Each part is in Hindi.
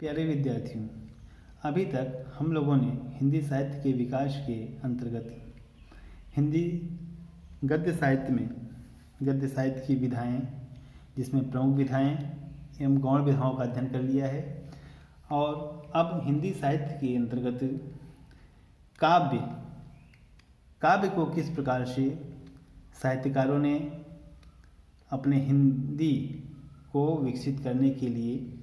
प्यारे विद्यार्थियों, अभी तक हम लोगों ने हिंदी साहित्य के विकास के अंतर्गत हिंदी गद्य साहित्य की विधाएं, जिसमें प्रमुख विधाएं एवं गौण विधाओं का अध्ययन कर लिया है। और अब हिंदी साहित्य के अंतर्गत काव्य को किस प्रकार से साहित्यकारों ने अपने हिंदी को विकसित करने के लिए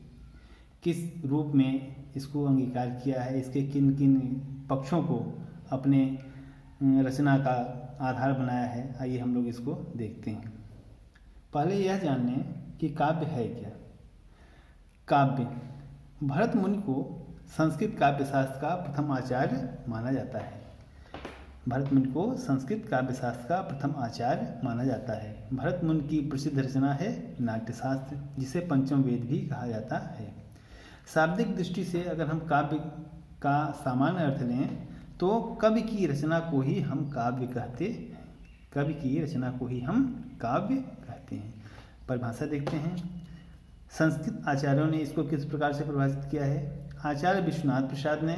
किस रूप में इसको अंगीकार किया है, इसके किन किन पक्षों को अपने रचना का आधार बनाया है, आइए हम लोग इसको देखते हैं। पहले यह जान लें कि काव्य है क्या। काव्य भरत मुनि को संस्कृत काव्य शास्त्र का प्रथम आचार्य माना जाता है। भरत मुनि को संस्कृत काव्य शास्त्र का प्रथम आचार्य माना जाता है। भरत मुनि की प्रसिद्ध रचना है नाट्यशास्त्र, जिसे पंचम वेद भी कहा जाता है। शाब्दिक दृष्टि से अगर हम काव्य का सामान्य अर्थ लें तो कवि की रचना को ही हम काव्य कहते हैं। कवि की रचना को ही हम काव्य कहते हैं। परिभाषा देखते हैं। संस्कृत आचार्यों ने इसको किस प्रकार से परिभाषित किया है। आचार्य विश्वनाथ प्रसाद ने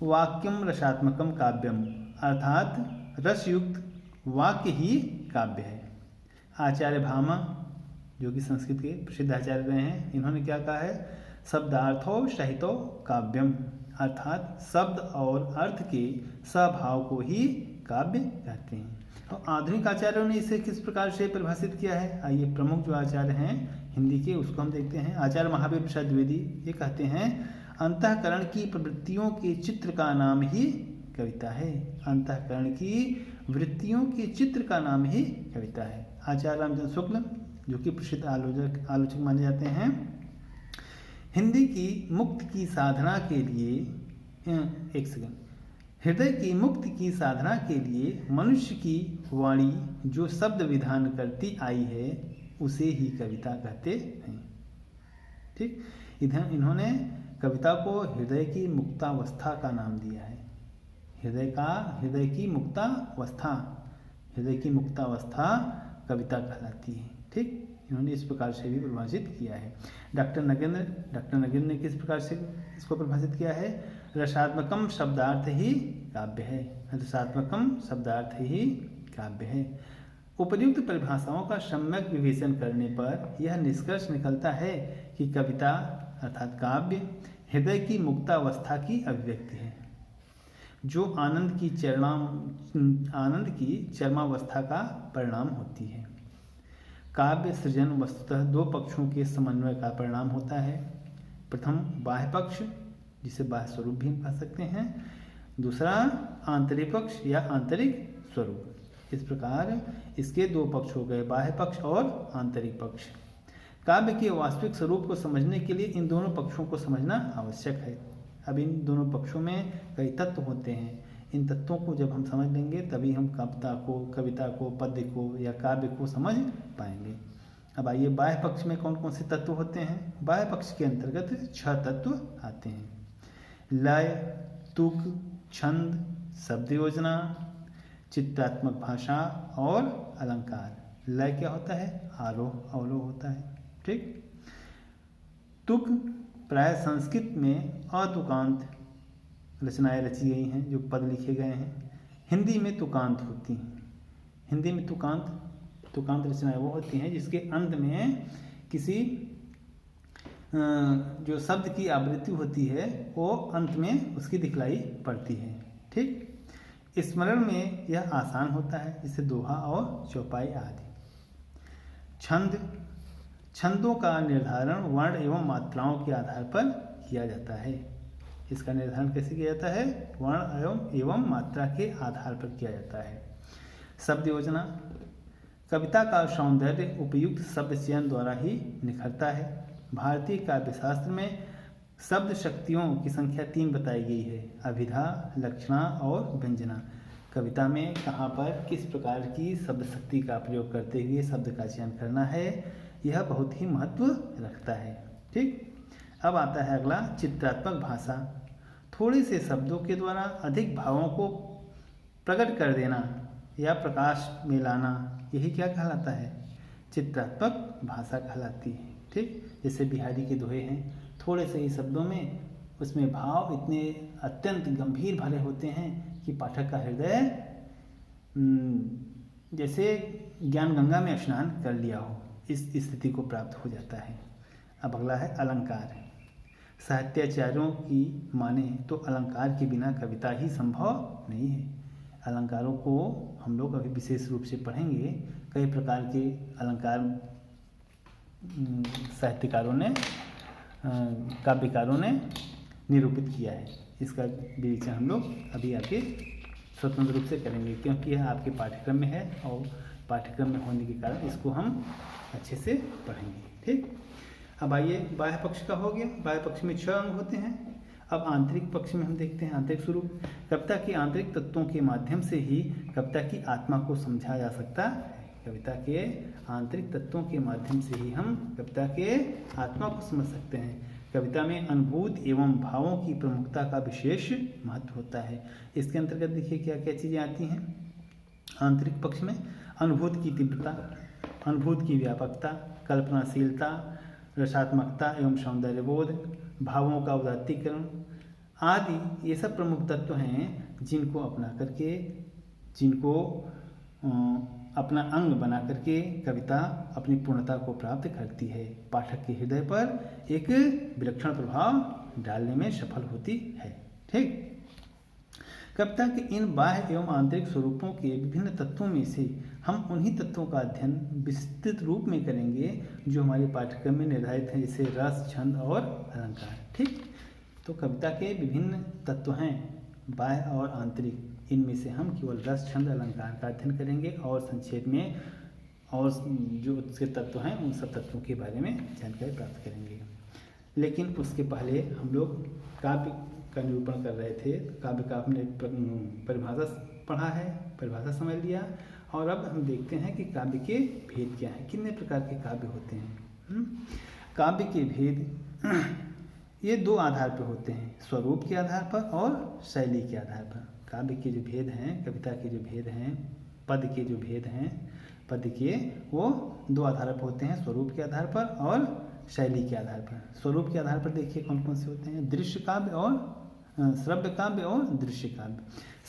वाक्यम रसात्मकम काव्यम, अर्थात रसयुक्त वाक्य ही काव्य है। आचार्य भामा, जो कि संस्कृत के प्रसिद्ध आचार्य रहे हैं, इन्होंने क्या कहा है, शब्दार्थो सहितो काव्यम, अर्थात शब्द और अर्थ के स्वभाव को ही काव्य कहते हैं। और आधुनिक आचार्यों ने इसे किस प्रकार से परिभाषित किया है, आइए प्रमुख जो आचार्य हैं हिंदी के उसको हम देखते हैं। आचार्य महावीर प्रसाद द्विवेदी ये कहते हैं, अंतःकरण की प्रवृत्तियों के चित्र का नाम ही कविता है। अंतःकरण की वृत्तियों के चित्र का नाम ही कविता है। आचार्य रामचंद्र शुक्ल, जो कि प्रसिद्ध आलोचक माने जाते हैं, हिंदी की मुक्ति की साधना के लिए हृदय की मुक्ति की साधना के लिए मनुष्य की वाणी जो शब्द विधान करती आई है उसे ही कविता कहते हैं। ठीक, इन्होंने कविता को हृदय की मुक्तावस्था का नाम दिया है। हृदय की मुक्तावस्था कविता कहलाती है। ठीक, इन्होंने इस प्रकार से भी परिभाषित किया है। डॉक्टर नगेंद्र ने किस प्रकार से इसको परिभाषित किया है, रसात्मकम शब्दार्थ ही काव्य है। रसात्मकम शब्दार्थ ही काव्य है। उपर्युक्त परिभाषाओं का सम्यक विवेचन करने पर यह निष्कर्ष निकलता है कि कविता अर्थात काव्य हृदय की मुक्तावस्था की अभिव्यक्ति है, जो आनंद की चरमावस्था का परिणाम होती है। काव्य सृजन वस्तुतः दो पक्षों के समन्वय का परिणाम होता है। प्रथम बाह्य पक्ष, जिसे बाह्य स्वरूप भी हम कह सकते हैं, दूसरा आंतरिक पक्ष या आंतरिक स्वरूप। इस प्रकार इसके दो पक्ष हो गए, बाह्य पक्ष और आंतरिक पक्ष। काव्य के वास्तविक स्वरूप को समझने के लिए इन दोनों पक्षों को समझना आवश्यक है। अब इन दोनों पक्षों में कई तत्व होते हैं। इन तत्वों को जब हम समझ लेंगे तभी हम कविता को, पद्य को या काव्य को समझ पाएंगे। अब आइए बाह्य पक्ष में कौन कौन से तत्व होते हैं। बाह्य पक्ष के अंतर्गत 6 तत्व आते हैं। लय, तुक, छंद, शब्द योजना, चित्रात्मक भाषा और अलंकार। लय क्या होता है, आरोह अवरोह होता है। ठीक, तुक प्राय संस्कृत में अतुकांत रचनाएं रची गई हैं, जो पद लिखे गए हैं। हिंदी में तुकांत होती हैं। हिंदी में तुकांत रचनाएं वो होती हैं जिसके अंत में किसी जो शब्द की आवृत्ति होती है वो अंत में उसकी दिखलाई पड़ती है। ठीक, स्मरण में यह आसान होता है, जैसे दोहा और चौपाई आदि। छंदों का निर्धारण वर्ण एवं मात्राओं के आधार पर किया जाता है। इसका निर्धारण कैसे किया जाता है, वर्ण एवं मात्रा के आधार पर किया जाता है। शब्द योजना, कविता का सौंदर्य उपयुक्त शब्द चयन द्वारा ही निखरता है। भारतीय काव्य शास्त्र में शब्द शक्तियों की संख्या 3 बताई गई है, अभिधा, लक्षणा और व्यंजना। कविता में कहाँ पर किस प्रकार की शब्द शक्ति का प्रयोग करते हुए शब्द का चयन करना है, यह बहुत ही महत्व रखता है। ठीक, अब आता है अगला चित्रात्मक भाषा। थोड़े से शब्दों के द्वारा अधिक भावों को प्रकट कर देना या प्रकाश में लाना, यही क्या कहलाता है, चित्रात्मक भाषा कहलाती है। ठीक, जैसे बिहारी के दोहे हैं, थोड़े से ही शब्दों में उसमें भाव इतने अत्यंत गंभीर भरे होते हैं कि पाठक का हृदय जैसे ज्ञान गंगा में स्नान कर लिया हो, इस स्थिति को प्राप्त हो जाता है। अब अगला है अलंकार। साहित्याचार्यों की माने तो अलंकार के बिना कविता ही संभव नहीं है। अलंकारों को हम लोग अभी विशेष रूप से पढ़ेंगे। कई प्रकार के अलंकार साहित्यकारों ने, काव्यकारों ने निरूपित किया है। इसका विवेचन हम लोग अभी आगे स्वतंत्र रूप से करेंगे, क्योंकि यह आपके पाठ्यक्रम में है और पाठ्यक्रम में होने के कारण इसको हम अच्छे से पढ़ेंगे। ठीक, अब आइए बाह्य पक्ष का हो गया। बाह्य पक्ष में 6 अंग होते हैं। अब आंतरिक पक्ष में हम देखते हैं आंतरिक स्वरूप। कविता के आंतरिक तत्वों के माध्यम से ही कविता की आत्मा को समझा जा सकता है। कविता के आंतरिक तत्वों के माध्यम से ही हम कविता के आत्मा को समझ सकते हैं। कविता में अनुभूति एवं भावों की प्रमुखता का विशेष महत्व होता है। इसके अंतर्गत देखिए क्या क्या चीज़ें आती हैं। आंतरिक पक्ष में अनुभूति की तीव्रता, अनुभूति की व्यापकता, कल्पनाशीलता, रसात्मकता एवं सौंदर्यबोध, भावों का उदात्तीकरण आदि ये सब प्रमुख तत्व हैं जिनको अपना करके, जिनको अपना अंग बना करके कविता अपनी पूर्णता को प्राप्त करती है, पाठक के हृदय पर एक विलक्षण प्रभाव डालने में सफल होती है। ठीक, कविता के इन बाह्य एवं आंतरिक स्वरूपों के विभिन्न तत्वों में से हम उन्हीं तत्वों का अध्ययन विस्तृत रूप में करेंगे जो हमारे पाठ्यक्रम में निर्धारित हैं, जैसे रस, छंद और अलंकार। ठीक, तो कविता के विभिन्न तत्व हैं बाह्य और आंतरिक। इनमें से हम केवल रस, छंद, अलंकार का अध्ययन करेंगे और संक्षेप में और जो उसके तत्व हैं उन सब तत्वों के बारे में जानकारी प्राप्त करेंगे। लेकिन उसके पहले हम लोग काव्य का निरूपण कर रहे थे। काव्य का हमने परिभाषा पढ़ा है, परिभाषा समझ लिया, और अब हम देखते हैं कि काव्य के भेद क्या हैं, कितने प्रकार के काव्य होते हैं। काव्य के भेद ये 2 आधार पर होते हैं, स्वरूप के आधार पर और शैली के आधार पर। काव्य के जो भेद हैं, कविता के जो भेद हैं, पद के जो भेद हैं, पद के वो 2 आधार पर होते हैं, स्वरूप के आधार पर और शैली के आधार पर। स्वरूप के आधार पर देखिए कौन कौन से होते हैं, दृश्य काव्य और श्रव्य काव्य और दृश्य काव्य।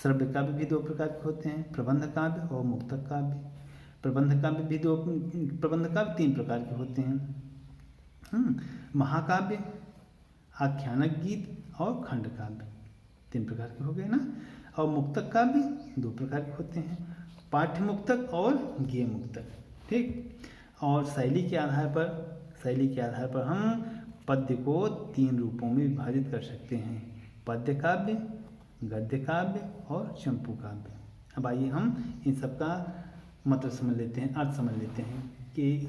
श्रव्य काव्य भी 2 प्रकार के होते हैं, प्रबंध काव्य और मुक्तक काव्य। प्रबंध काव्य भी 3 प्रकार के होते हैं, महाकाव्य, आख्यानक गीत और खंड काव्य, 3 प्रकार के हो गए ना। और मुक्तक काव्य 2 प्रकार के होते हैं, पाठ्य मुक्तक और गेय मुक्तक। ठीक, और शैली के आधार पर हम पद्य को 3 रूपों में विभाजित कर सकते हैं, पद्य काव्य, गद्य काव्य और चंपू काव्य। अब आइए हम इन सब का मतलब समझ लेते हैं, अर्थ समझ लेते हैं कि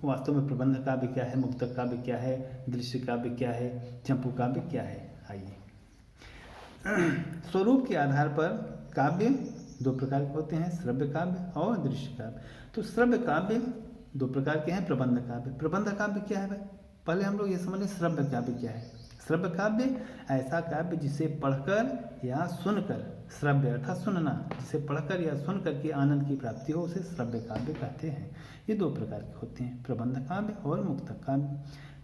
वास्तव में प्रबंध काव्य क्या है, मुक्तक काव्य क्या है, दृश्य काव्य क्या है, चंपू काव्य क्या है। आइए, स्वरूप के आधार पर काव्य 2 प्रकार के होते हैं, श्रव्य काव्य और दृश्य काव्य। तो श्रव्य काव्य 2 प्रकार के हैं, प्रबंध काव्य। प्रबंध काव्य क्या है भाई, पहले हम लोग ये समझ लें श्रव्य काव्य क्या है। श्रव्य काव्य ऐसा काव्य जिसे पढ़कर या सुनकर, श्रव्य अर्थात सुनना, जिसे पढ़कर या सुनकर के आनंद की प्राप्ति हो, उसे श्रव्य काव्य कहते हैं। ये 2 प्रकार के होते हैं, प्रबंध काव्य और मुक्तक काव्य।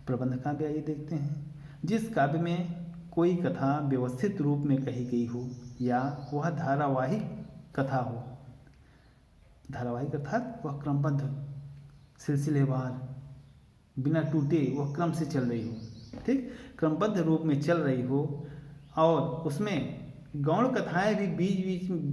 प्रबंध काव्य आइए देखते हैं, जिस काव्य में कोई कथा व्यवस्थित रूप में कही गई हो या वह धारावाहिक कथा हो, धारावाहिक अर्थात वह क्रमबद्ध, सिलसिलेवार, बिना टूटे वह क्रम से चल रही हो। ठीक, क्रमबद्ध रूप में चल रही हो और उसमें गौण कथाएं भी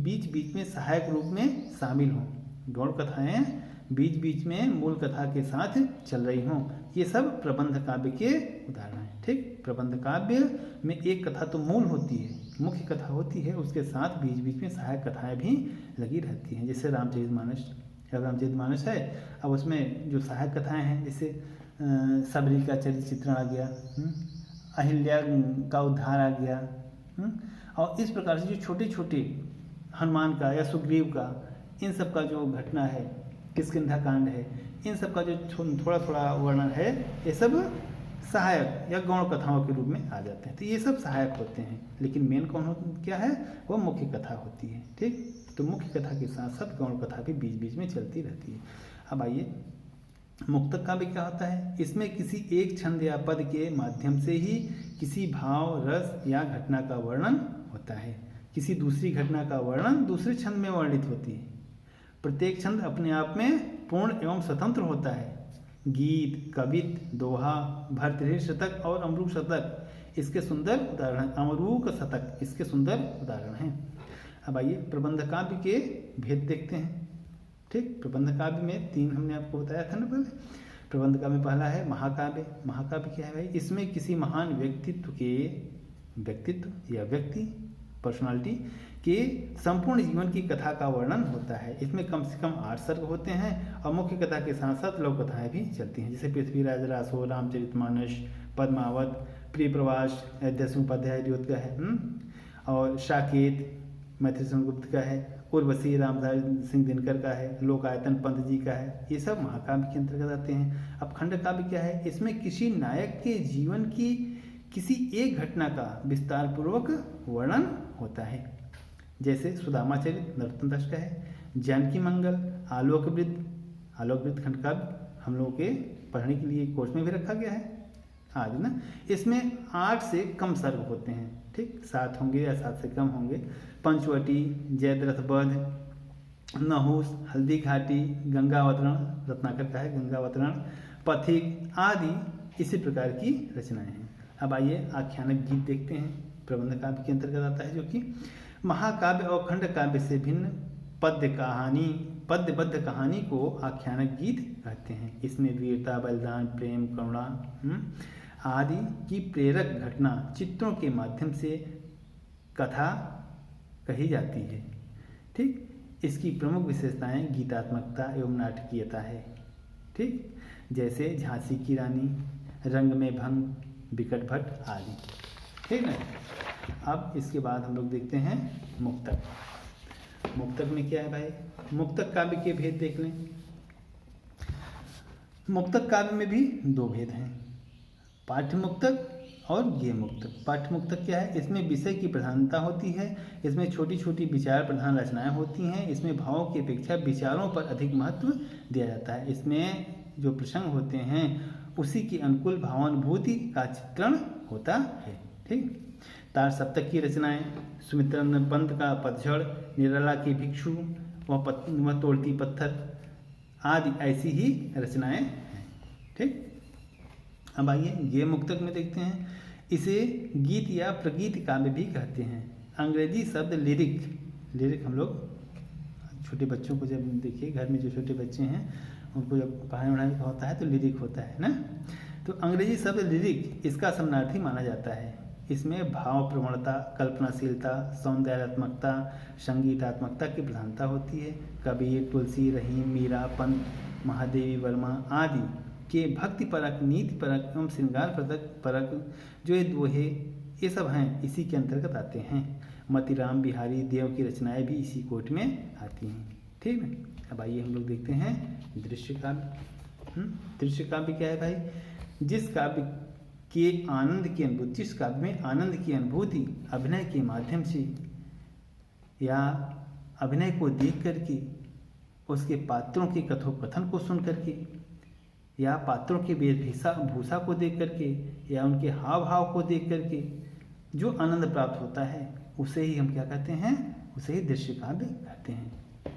बीच बीच में सहायक रूप में शामिल हों। गौण कथाएं बीच बीच में मूल कथा के साथ चल रही हों, ये सब प्रबंध काव्य के उदाहरण हैं। ठीक, प्रबंध काव्य में एक कथा तो मूल होती है, मुख्य कथा होती है, उसके साथ बीच बीच में सहायक कथाएं भी लगी रहती हैं। जैसे रामचरितमानस है, अब उसमें जो सहायक कथाएं हैं, जैसे सबरी का चरित्र चित्रण आ गया, अहिल्या का उद्धार आ गया, और इस प्रकार से जो छोटे छोटे हनुमान का या सुग्रीव का, इन सब का जो घटना है, किष्किंधा कांड है, इन सब का जो थोड़ा थोड़ा वर्णन है, ये सब सहायक या गौण कथाओं के रूप में आ जाते हैं। तो ये सब सहायक होते हैं, लेकिन मेन क्या है, वो मुख्य कथा होती है। ठीक, तो मुख्य कथा के साथ साथ गौण कथा भी बीच बीच में चलती रहती है। अब आइए मुक्तक काव्य क्या होता है? इसमें किसी एक छंद या पद के माध्यम से ही किसी भाव, रस या घटना का वर्णन होता है। किसी दूसरी घटना का वर्णन दूसरे छंद में वर्णित होती है। प्रत्येक छंद अपने आप में पूर्ण एवं स्वतंत्र होता है। गीत, कवित, दोहा, भर्तृहरि शतक और अमरूक शतक इसके सुंदर उदाहरण, अमरूक शतक इसके सुंदर उदाहरण हैं। अब आइए प्रबंध काव्य के भेद देखते हैं। ठीक, प्रबंध काव्य में 3 हमने आपको बताया था ना पहले। प्रबंध काव्य में पहला है महाकाव्य। महाकाव्य क्या है भाई? इसमें किसी महान व्यक्तित्व या व्यक्ति, पर्सनालिटी के संपूर्ण जीवन की कथा का वर्णन होता है। इसमें कम से कम 8 सर्ग होते हैं और मुख्य कथा के साथ साथ लोक कथाएं भी चलती हैं, जैसे पृथ्वीराज रासो, रामचरितमानस, पद्मावत, प्रिय प्रवास, दसमुपाध्याय द्योत का है, और साकेत मैथिली चंद्रगुप्त का है, उर्वशी रामधारी सिंह दिनकर का है, लोकायतन पंत जी का है। ये सब महाकाव्य के अंतर्गत आते हैं। अब खंड काव्य क्या है? इसमें किसी नायक के जीवन की किसी एक घटना का विस्तार पूर्वक वर्णन होता है, जैसे सुदामा चरित नरोत्तम दास का है, जानकी मंगल, आलोकवृत्त खंड काव्य हम लोगों के पढ़ने के लिए कोर्स में भी रखा गया है आज ना। इसमें 8 से कम सर्ग होते हैं, ठीक, 7 होंगे या 7 से कम होंगे। पंचवटी, जयद्रथ वध, नहुस, हल्दी घाटी, गंगावतरण, रत्नाकर का है गंगावतरण, पथिक आदि इसी प्रकार की रचनाएं हैं। अब आइए आख्यानक गीत देखते हैं। प्रबंध काव्य के अंतर्गत आता है, जो कि महाकाव्य और खंड काव्य से भिन्न पद्यबद्ध कहानी को आख्यानक गीत कहते हैं। इसमें वीरता, बलिदान, प्रेम, करुणा आदि की प्रेरक घटना चित्रों के माध्यम से कथा कही जाती है। ठीक, इसकी प्रमुख विशेषताएं गीतात्मकता एवं नाटकीयता है। ठीक, जैसे झांसी की रानी, रंग में भंग, बिकट भट्ट आदि। ठीक है। अब इसके बाद हम लोग देखते हैं मुक्तक। मुक्तक में क्या है भाई? मुक्तक काव्य के भेद देख लें। मुक्तक काव्य में भी 2 भेद हैं, पाठ्य मुक्तक और गेय मुक्तक। पाठ्य मुक्तक क्या है? इसमें विषय की प्रधानता होती है। इसमें छोटी छोटी विचार प्रधान रचनाएं होती हैं। इसमें भावों की अपेक्षा विचारों पर अधिक महत्व दिया जाता है। इसमें जो प्रसंग होते हैं उसी की अनुकूल भावानुभूति का चित्रण होता है। ठीक, तार सप्तक की रचनाएं, सुमित्रानंद पंत का पतझड़, निराला की भिक्षु, वह तोड़ती पत्थर आदि ऐसी ही रचनाएं हैं। ठीक, अब आइए गेय मुक्तक में देखते हैं। इसे गीत या प्रगीत काव्य भी कहते हैं। अंग्रेजी शब्द लिरिक हम लोग छोटे बच्चों को जब देखिए, घर में जो छोटे बच्चे हैं उनको जब पढ़ाई होता है तो लिरिक होता है ना। तो अंग्रेजी शब्द लिरिक इसका समानार्थी माना जाता है। इसमें भाव प्रवणता, कल्पनाशीलता, सौंदर्यात्मकता, संगीतात्मकता की प्रधानता होती है। कबीर, तुलसी, रहीम, मीरा, पंत, महादेवी वर्मा आदि के भक्ति परक, नीति परक एवं श्रृंगार परक जो ये दोहे ये सब हैं इसी के अंतर्गत आते हैं। मतिराम बिहारी देव की रचनाएं भी इसी कोट में आती हैं। ठीक है। अब आइए हम लोग देखते हैं दृश्य काव्य। दृश्य काव्य क्या है भाई? जिस काव्य में आनंद की अनुभूति अभिनय के माध्यम से या अभिनय को देख करके, उसके पात्रों के कथोपकथन को सुन करके, या पात्रों के वेशभूषा को देख करके, या उनके हाव भाव को देख करके जो आनंद प्राप्त होता है उसे ही हम क्या कहते हैं? उसे ही दृश्य काव्य कहते हैं।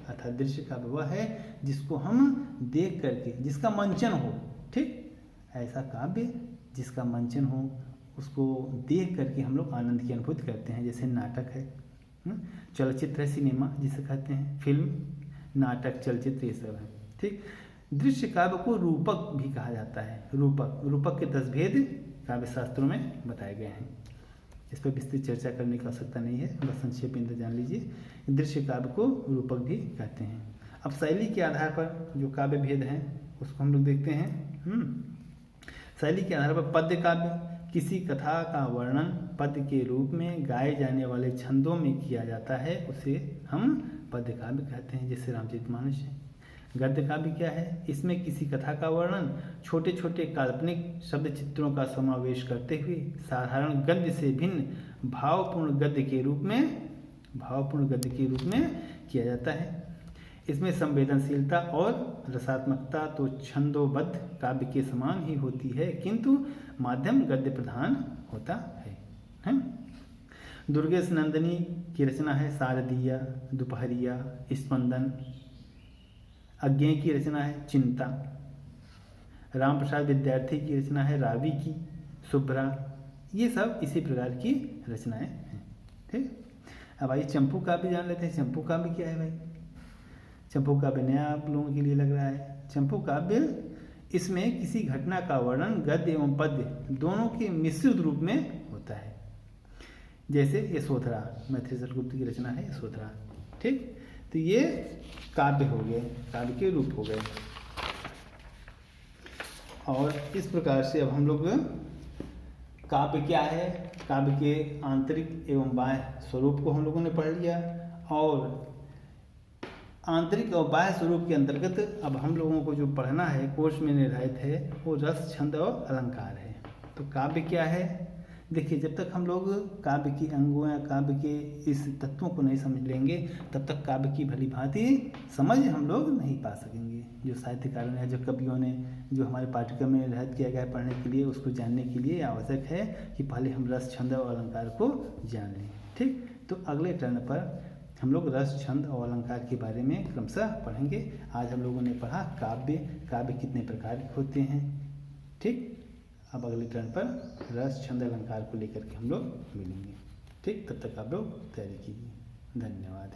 अर्थात दृश्य काव्य वह है जिसको हम देख करके, जिसका मंचन हो। ठीक, ऐसा काव्य जिसका मंचन हो, उसको देख करके हम लोग आनंद की अनुभूति करते हैं। जैसे नाटक है, चलचित्र है, सिनेमा जिसे कहते हैं, फिल्म, नाटक, चलचित्र, ये सब है। ठीक, दृश्य काव्य को रूपक भी कहा जाता है। रूपक के 10 भेद काव्य शास्त्रों में बताए गए हैं। इस पर विस्तृत चर्चा करने की आवश्यकता नहीं है, बस संक्षेप में जान लीजिए। दृश्य काव्य को रूपक भी कहते हैं। अब शैली के आधार पर जो काव्य भेद हैं उसको हम लोग देखते हैं। शैली के आधार पर पद्य काव्य, किसी कथा का वर्णन पद्य के रूप में गाए जाने वाले छंदों में किया जाता है, उसे हम पद्य काव्य कहते हैं। जैसे रामचरितमानस है। गद्य काव्य क्या है? इसमें किसी कथा का वर्णन छोटे छोटे काल्पनिक शब्द चित्रों का समावेश करते हुए साधारण गद्य से भिन्न भावपूर्ण गद्य के रूप में किया जाता है। इसमें संवेदनशीलता और रसात्मकता तो छंदोबद्ध काव्य के समान ही होती है, किंतु माध्यम गद्य प्रधान होता है? दुर्गेश नंदिनी की रचना है शारदीय, दोपहरिया, स्पंदन। अज्ञेय की रचना है चिंता। राम प्रसाद विद्यार्थी की रचना है रावी की शुभ्रा। ये सब इसी प्रकार की रचनाएं हैं। ठीक, अब आइए चंपू काव्य जान लेते हैं। चंपू काव्य क्या है भाई? चंपू काव्य नया आप लोगों के लिए लग रहा है। चंपू काव्य, इसमें किसी घटना का वर्णन गद्य एवं पद्य दोनों के मिश्रित रूप में होता है। जैसे यशोधरा, मैथिली गुप्त की रचना है यशोधरा। ठीक, तो ये काव्य हो गए, काव्य के रूप हो गए। और इस प्रकार से अब हम लोग काव्य क्या है, काव्य के आंतरिक एवं बाह्य स्वरूप को हम लोगों ने पढ़ लिया। और आंतरिक और बाह्य स्वरूप के अंतर्गत अब हम लोगों को जो पढ़ना है, कोर्स में निर्धारित है, वो रस, छंद और अलंकार है। तो काव्य क्या है? देखिए, जब तक हम लोग काव्य की अंगों या काव्य के इस तत्वों को नहीं समझ लेंगे, तब तक काव्य की भली भांति समझ हम लोग नहीं पा सकेंगे। जो साहित्यकारों ने, जो कवियों ने, जो हमारे पाठ्यक्रम में निर्धारित किया गया है पढ़ने के लिए, उसको जानने के लिए आवश्यक है कि पहले हम रस, छंद और अलंकार को जान लें। ठीक, तो अगले टर्न पर हम लोग रस, छंद और अलंकार के बारे में क्रमशः पढ़ेंगे। आज हम लोगों ने पढ़ा काव्य, काव्य कितने प्रकार के होते हैं। ठीक, अब अगले टर्न पर रस, छंद, अलंकार को लेकर के हम लोग मिलेंगे। ठीक, तब तक आप लोग तैयारी कीजिए। धन्यवाद।